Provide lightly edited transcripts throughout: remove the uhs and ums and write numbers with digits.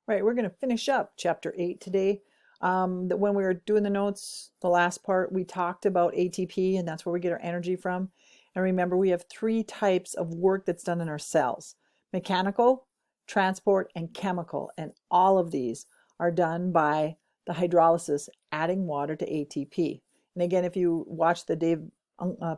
Right, we're going to finish up chapter 8 today. When we were doing the notes, the last part, we talked about ATP, and that's where we get our energy from. And remember, we have three types of work that's done in our cells: mechanical, transport, and chemical. And all of these are done by the hydrolysis, adding water to ATP. And again, if you watch the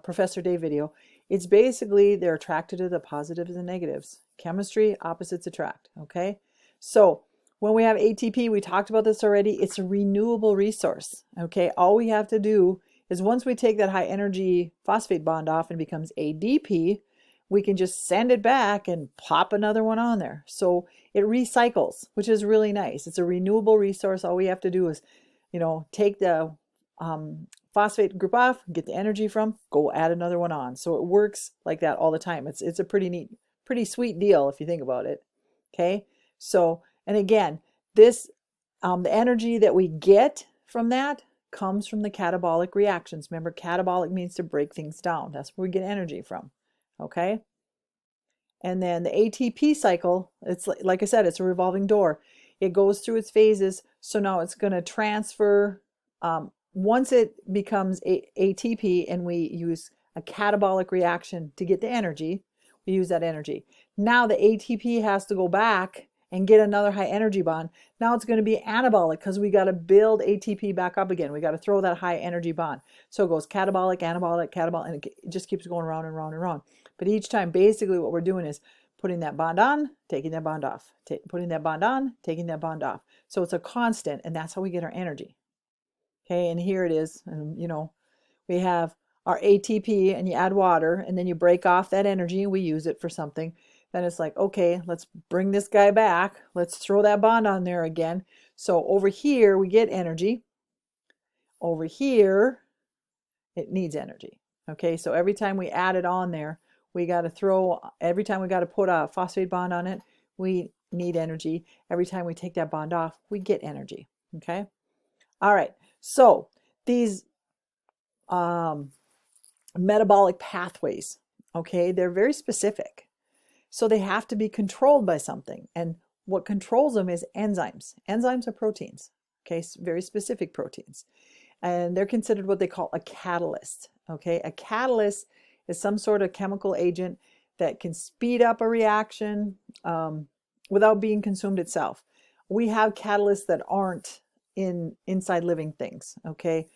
Professor Dave video, it's basically they're attracted to the positives and negatives. Chemistry, opposites attract, okay? So when we have ATP, we talked about this already, it's a renewable resource, okay? All we have to do is once we take that high energy phosphate bond off and it becomes ADP, we can just send it back and pop another one on there. So it recycles, which is really nice. It's a renewable resource. All we have to do is, take the phosphate group off, get the energy from, go add another one on. So it works like that all the time. It's a pretty neat, pretty sweet deal if you think about it, okay? So, and again, this, the energy that we get from that comes from the catabolic reactions. Remember, catabolic means to break things down. That's where we get energy from, okay? And then the ATP cycle, it's like I said, it's a revolving door. It goes through its phases. So now it's going to transfer, once it becomes ATP and we use a catabolic reaction to get the energy, we use that energy. Now the ATP has to go back and get another high energy bond. Now it's going to be anabolic because we got to build ATP back up again. We got to throw that high energy bond. So it goes catabolic, anabolic, catabolic, and it just keeps going around and around and around. But each time, basically what we're doing is putting that bond on, taking that bond off, putting that bond on, taking that bond off. So it's a constant, and that's how we get our energy. Okay, and here it is. And we have our ATP, and you add water, and then you break off that energy, and we use it for something. Then it's like, okay, let's bring this guy back. Let's throw that bond on there again. So over here, we get energy. Over here, it needs energy. Okay, so every time we add it on there, every time we got to put a phosphate bond on it, we need energy. Every time we take that bond off, we get energy. Okay, all right, so these metabolic pathways, okay, they're very specific. So they have to be controlled by something. And what controls them is enzymes. Enzymes are proteins, okay, very specific proteins. And they're considered what they call a catalyst, okay? A catalyst is some sort of chemical agent that can speed up a reaction without being consumed itself. We have catalysts that aren't inside living things, okay?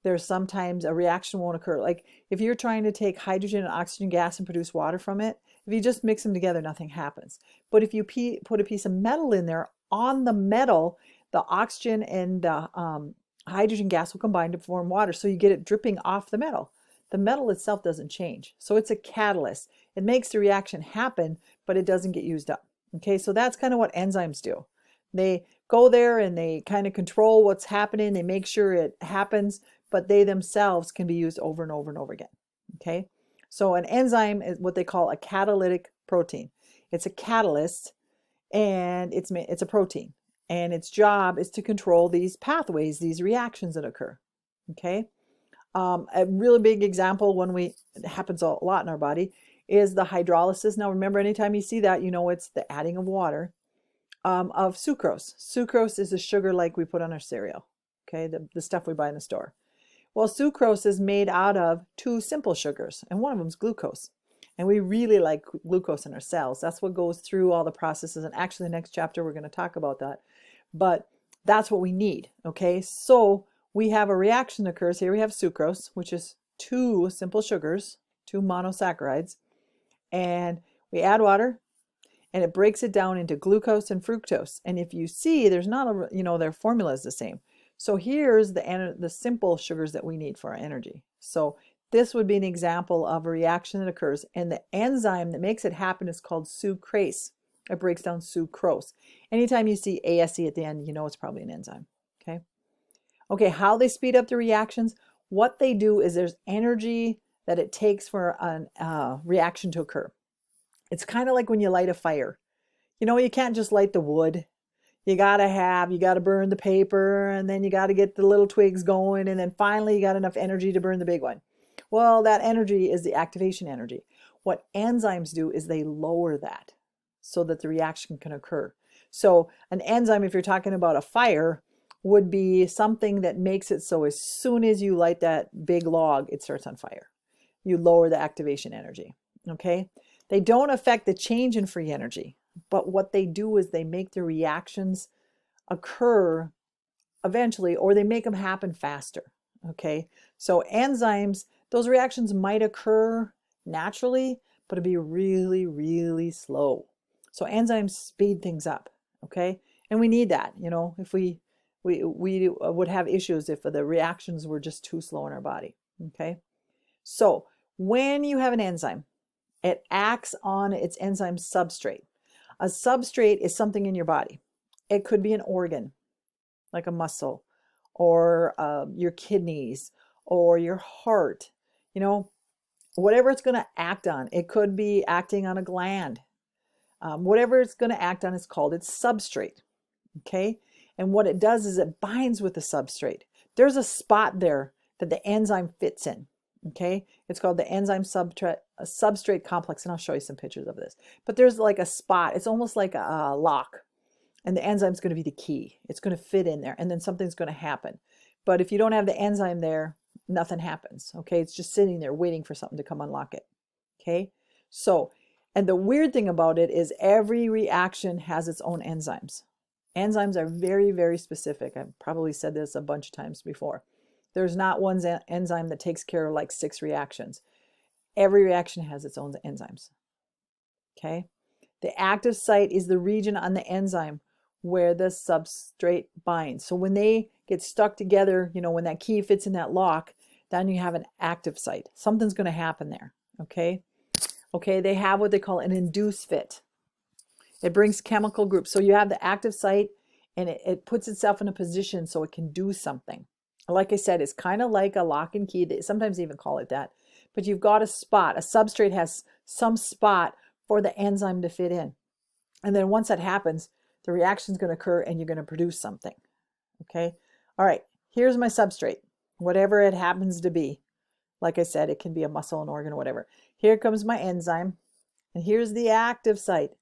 There's sometimes a reaction won't occur. Like if you're trying to take hydrogen and oxygen gas and produce water from it, if you just mix them together, nothing happens. But if you put a piece of metal in there, on the metal, the oxygen and the hydrogen gas will combine to form water. So you get it dripping off the metal. The metal itself doesn't change. So it's a catalyst. It makes the reaction happen, but it doesn't get used up. Okay, so that's kind of what enzymes do. They go there and they kind of control what's happening. They make sure it happens, but they themselves can be used over and over and over again. Okay, so an enzyme is what they call a catalytic protein. It's a catalyst and it's a protein. And its job is to control these pathways, these reactions that occur. Okay, a really big example it happens a lot in our body is the hydrolysis. Now remember, anytime you see that, it's the adding of water of sucrose. Sucrose is a sugar like we put on our cereal. Okay, the stuff we buy in the store. Well, sucrose is made out of two simple sugars, and one of them is glucose. And we really like glucose in our cells. That's what goes through all the processes. And actually, the next chapter, we're going to talk about that. But that's what we need, okay? So we have a reaction that occurs. Here we have sucrose, which is two simple sugars, two monosaccharides. And we add water, and it breaks it down into glucose and fructose. And if you see, there's not their formula is the same. So here's the simple sugars that we need for our energy. So this would be an example of a reaction that occurs, and the enzyme that makes it happen is called sucrase. It breaks down sucrose. Anytime you see ASE at the end, it's probably an enzyme. Okay. Okay, how they speed up the reactions, what they do is there's energy that it takes for a reaction to occur. It's kind of like when you light a fire. You can't just light the wood. You got to burn the paper, and then you got to get the little twigs going, and then finally you got enough energy to burn the big one. Well, that energy is the activation energy. What enzymes do is they lower that so that the reaction can occur. So an enzyme, if you're talking about a fire, would be something that makes it so as soon as you light that big log, it starts on fire. You lower the activation energy, okay? They don't affect the change in free energy, but what they do is they make the reactions occur eventually, or they make them happen faster, okay? So enzymes, those reactions might occur naturally, but it'd be really, really slow. So enzymes speed things up, okay? And we need that, you know, if we would have issues if the reactions were just too slow in our body, okay? So when you have an enzyme, it acts on its enzyme substrate. A substrate is something in your body. It could be an organ, like a muscle, or your kidneys, or your heart, you know, whatever it's going to act on. It could be acting on a gland. Whatever it's going to act on is called its substrate, okay? And what it does is it binds with the substrate. There's a spot there that the enzyme fits in, okay? It's called the enzyme substrate complex, and I'll show you some pictures of this. But there's like a spot. It's almost like a lock, and the enzyme is going to be the key. It's going to fit in there, and then something's going to happen. But if you don't have the enzyme there, nothing happens, okay? It's just sitting there waiting for something to come unlock it, okay? So, and the weird thing about it is every reaction has its own enzymes. Enzymes are very, very specific. I've probably said this a bunch of times before. There's not one enzyme that takes care of like 6 reactions. Every reaction has its own enzymes, okay? The active site is the region on the enzyme where the substrate binds. So when they get stuck together, you know, when that key fits in that lock, then you have an active site. Something's going to happen there, okay? Okay, they have what they call an induced fit. It brings chemical groups. So you have the active site, and it puts itself in a position so it can do something. Like I said, it's kind of like a lock and key. They sometimes even call it that. But you've got a spot. A substrate has some spot for the enzyme to fit in. And then once that happens, the reaction is going to occur and you're going to produce something. Okay? All right, here's my substrate, whatever it happens to be. Like I said, it can be a muscle, an organ, or whatever. Here comes my enzyme, and here's the active site.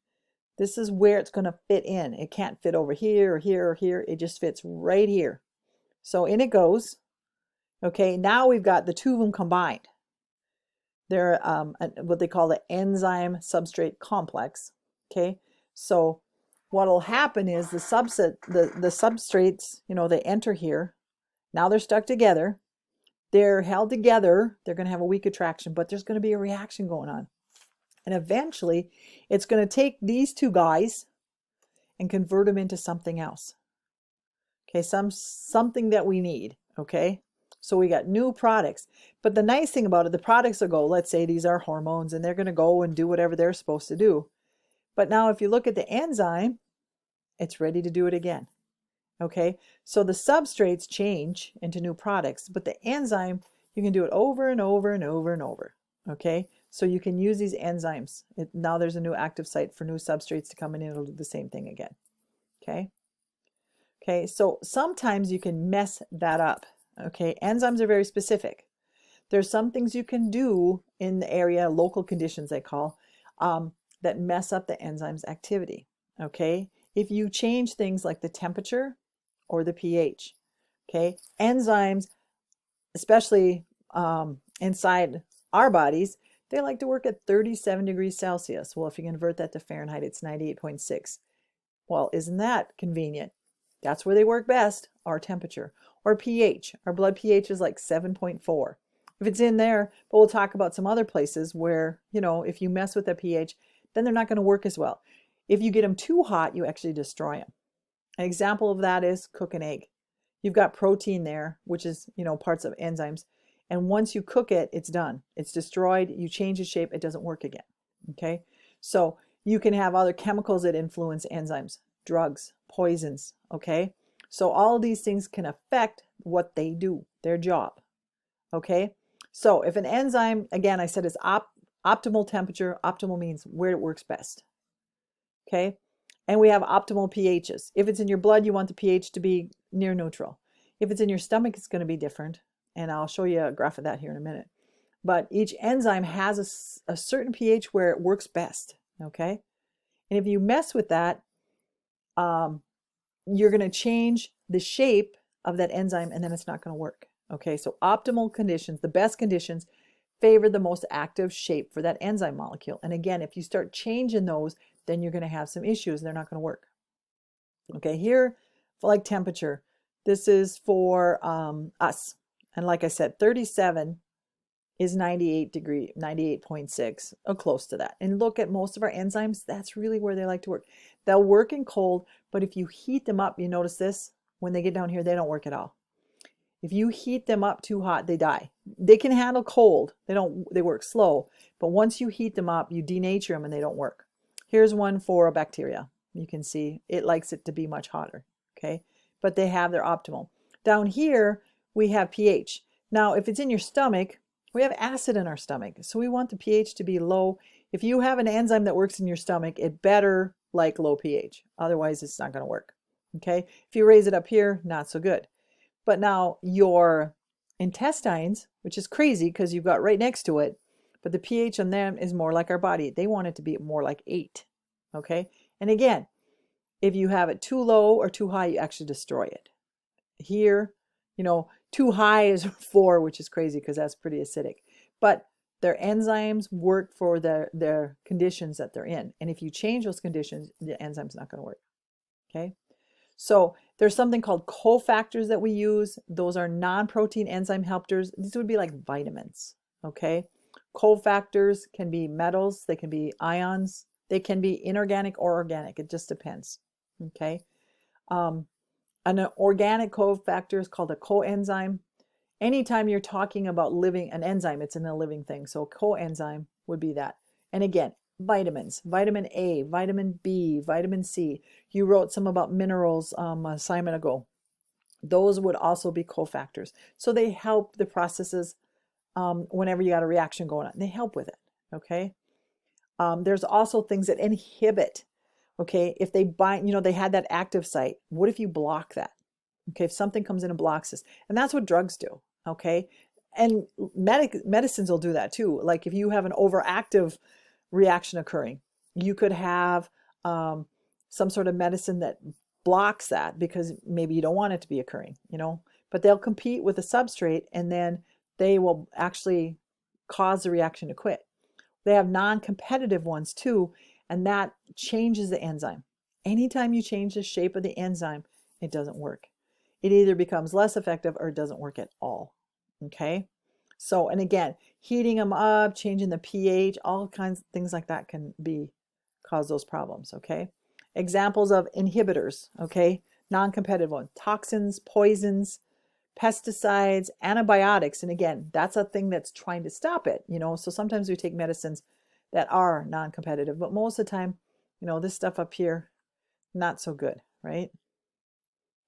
This is where it's going to fit in. It can't fit over here or here or here. It just fits right here. So in it goes. Okay, now we've got the two of them combined. They're what they call the enzyme substrate complex. Okay, so what will happen is the substrates, you know, they enter here. Now they're stuck together. They're held together. They're going to have a weak attraction, but there's going to be a reaction going on. And eventually, it's going to take these two guys and convert them into something else. Okay, something that we need, okay? So we got new products. But the nice thing about it, the products will go, let's say these are hormones, and they're going to go and do whatever they're supposed to do. But now if you look at the enzyme, it's ready to do it again. Okay, so the substrates change into new products, but the enzyme, you can do it over and over and over and over. Okay, so you can use these enzymes. Now there's a new active site for new substrates to come in and it'll do the same thing again. Okay, okay, so sometimes you can mess that up. Okay, enzymes are very specific. There's some things you can do in the area, local conditions they call, that mess up the enzyme's activity. Okay, if you change things like the temperature or the pH, okay, enzymes, especially inside our bodies, they like to work at 37 degrees Celsius. Well, if you convert that to Fahrenheit, it's 98.6. Well, isn't that convenient? That's where they work best, our temperature. Or pH. Our blood pH is like 7.4. If it's in there, but we'll talk about some other places where, you know, if you mess with the pH, then they're not going to work as well. If you get them too hot, you actually destroy them. An example of that is cook an egg. You've got protein there, which is, you know, parts of enzymes. And once you cook it, it's done. It's destroyed. You change the shape, it doesn't work again. Okay? So you can have other chemicals that influence enzymes, drugs, poisons. Okay? So all of these things can affect what they do, their job. Okay? So if an enzyme, again, I said is optimal temperature, optimal means where it works best. Okay? And we have optimal pHs. If it's in your blood, you want the pH to be near neutral. If it's in your stomach, it's going to be different. And I'll show you a graph of that here in a minute. But each enzyme has a certain pH where it works best. Okay? And if you mess with that, you're going to change the shape of that enzyme and then it's not going to work. Okay, so optimal conditions, the best conditions, favor the most active shape for that enzyme molecule. And again, if you start changing those, then you're going to have some issues. They're not going to work. Okay, here, for like temperature, this is for us. And like I said, 37 is 98.6, or close to that. And look at most of our enzymes, that's really where they like to work. They'll work in cold, but if you heat them up, you notice this, when they get down here, they don't work at all. If you heat them up too hot, they die. They can handle cold. They work slow, but once you heat them up, you denature them and they don't work. Here's one for a bacteria. You can see it likes it to be much hotter, okay? But they have their optimal. Down here, we have pH. Now, if it's in your stomach, we have acid in our stomach, so we want the pH to be low. If you have an enzyme that works in your stomach, it better like low pH. Otherwise, it's not going to work, okay? If you raise it up here, not so good. But now your intestines, which is crazy because you've got right next to it, but the pH on them is more like our body. They want it to be more like 8, okay? And again, if you have it too low or too high, you actually destroy it. Here, too high is 4, which is crazy because that's pretty acidic. But their enzymes work for their conditions that they're in. And if you change those conditions, the enzyme's not going to work. Okay? So there's something called cofactors that we use. Those are non-protein enzyme helpers. These would be like vitamins. Okay? Cofactors can be metals. They can be ions. They can be inorganic or organic. It just depends. Okay? An organic cofactor is called a coenzyme. Anytime you're talking about an enzyme, it's in a living thing. So coenzyme would be that. And again, vitamins, vitamin A, vitamin B, vitamin C. You wrote some about minerals assignment ago. Those would also be cofactors. So they help the processes whenever you got a reaction going on. They help with it, okay? There's also things that inhibit. Okay, if they bind, they had that active site. What if you block that? Okay, if something comes in and blocks this, and that's what drugs do. Okay, and medicines will do that too. Like if you have an overactive reaction occurring, you could have some sort of medicine that blocks that because maybe you don't want it to be occurring, but they'll compete with the substrate and then they will actually cause the reaction to quit. They have non-competitive ones too, and that changes the enzyme. Anytime you change the shape of the enzyme, it doesn't work. It either becomes less effective or it doesn't work at all. Okay? So, and again, heating them up, changing the pH, all kinds of things like that can cause those problems. Okay? Examples of inhibitors. Okay? Non-competitive ones. Toxins, poisons, pesticides, antibiotics. And again, that's a thing that's trying to stop it. So sometimes we take medicines that are non-competitive, but most of the time, this stuff up here, not so good, right?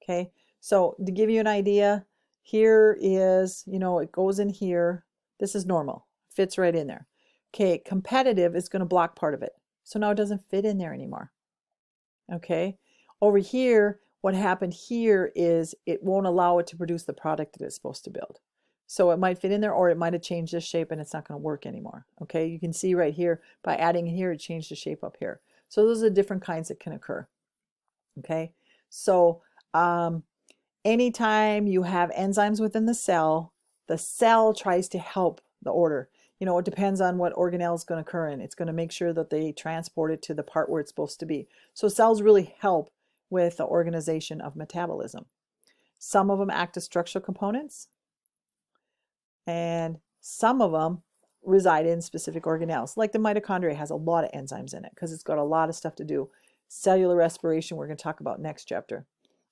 Okay, so to give you an idea, here is, it goes in here. This is normal, fits right in there. Okay, competitive is going to block part of it. So now it doesn't fit in there anymore. Okay, over here, what happened here is it won't allow it to produce the product that it's supposed to build. So it might fit in there or it might have changed the shape and it's not going to work anymore. Okay, you can see right here, by adding in here, it changed the shape up here. So those are different kinds that can occur. Okay, so anytime you have enzymes within the cell tries to help the order. It depends on what organelle is going to occur in. It's going to make sure that they transport it to the part where it's supposed to be. So cells really help with the organization of metabolism. Some of them act as structural components, and some of them reside in specific organelles. Like the mitochondria has a lot of enzymes in it because it's got a lot of stuff to do. Cellular respiration, we're going to talk about next chapter.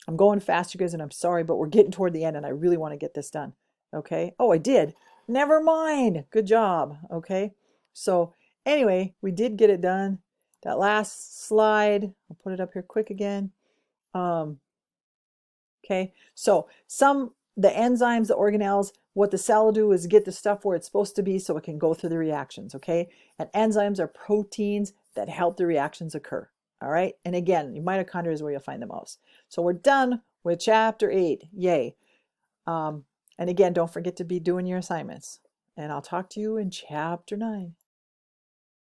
I'm going fast, you guys, and I'm sorry, but we're getting toward the end and I really want to get this done. Okay. Oh, I did. Never mind. Good job. Okay. So anyway, we did get it done. That last slide, I'll put it up here quick again. Okay. So the enzymes, the organelles, what the cell will do is get the stuff where it's supposed to be so it can go through the reactions. Okay. And enzymes are proteins that help the reactions occur. All right. And again, your mitochondria is where you'll find the most. So we're done with chapter 8. Yay. And again, don't forget to be doing your assignments. And I'll talk to you in chapter 9.